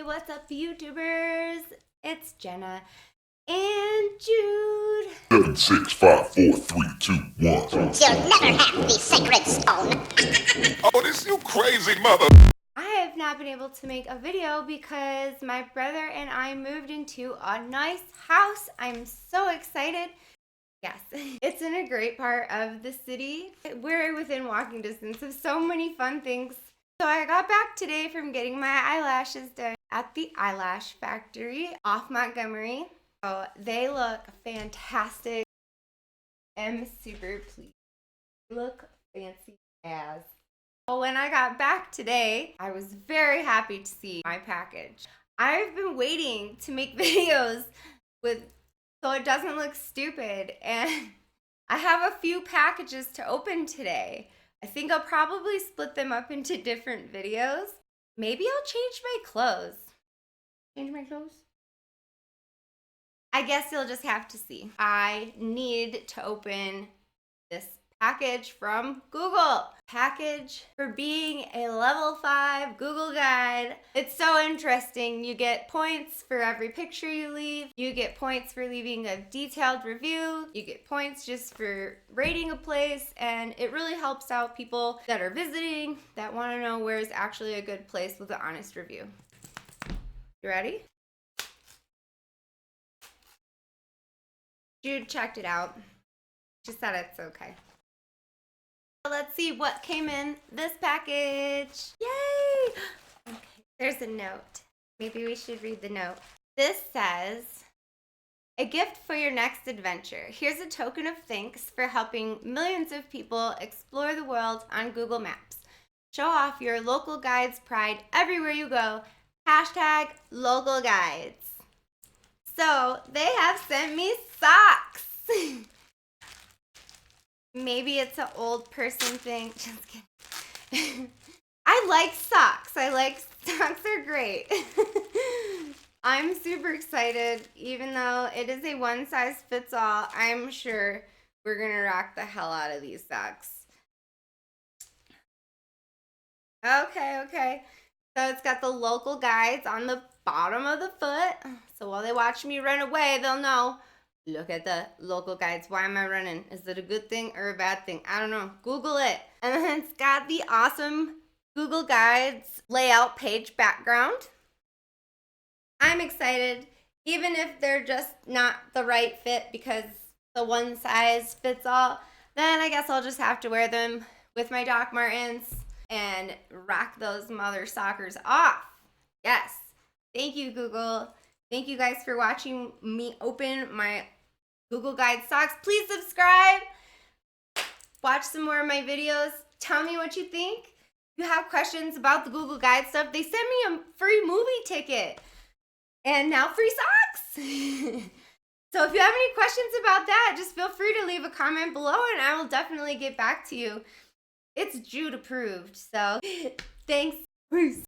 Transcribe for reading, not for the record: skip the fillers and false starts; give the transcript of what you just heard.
what's up, YouTubers? It's Jenna and Jude. 7, 6, 5, 4, 3, 2, 1. You'll never have the sacred stone. Oh, this you crazy mother. I have not been able to make a video because my brother and I moved into a nice house. I'm so excited. Yes, it's in a great part of the city. We're within walking distance of so many fun things. So I got back today from getting my eyelashes done at the Eyelash factory off Montgomery. So they look fantastic. I'm super pleased. They look fancy as. Well, when I got back today, I was very happy to see my package. I've been waiting to make videos so it doesn't look stupid, and I have a few packages to open today. I think I'll probably split them up into different videos. Maybe I'll change my clothes. Change my clothes? I guess you'll just have to see. I need to open this package from Google. Package for being a level 5 Google guide. It's so interesting. You get points for every picture you leave. You get points for leaving a detailed review. You get points just for rating a place, and it really helps out people that are visiting that want to know where is actually a good place with an honest review. You ready? Jude checked it out. She said it's okay. Let's see what came in this package. Yay! Okay, there's a note. Maybe we should read the note. This says, a gift for your next adventure. Here's a token of thanks for helping millions of people explore the world on Google Maps. Show off your local guide's pride everywhere you go. Hashtag local guides. So they have sent me socks. Maybe it's an old person thing. Just kidding. I like socks. Socks are great. I'm super excited. Even though it is a one size fits all, I'm sure we're gonna rock the hell out of these socks. Okay. So it's got the local guides on the bottom of the foot. So while they watch me run away, they'll know. Look at the local guides. Why am I running? Is it a good thing or a bad thing? I don't know. Google it. And then it's got the awesome Google Guides layout page background. I'm excited, even if they're just not the right fit because the one size fits all, then I guess I'll just have to wear them with my Doc Martens and rock those mother sockers off. Yes. Thank you, Google. Thank you guys for watching me open my Google Guide socks. Please subscribe. Watch some more of my videos. Tell me what you think. If you have questions about the Google Guide stuff, they sent me a free movie ticket. And now free socks. So if you have any questions about that, just feel free to leave a comment below and I will definitely get back to you. It's Jude approved. So thanks. Peace.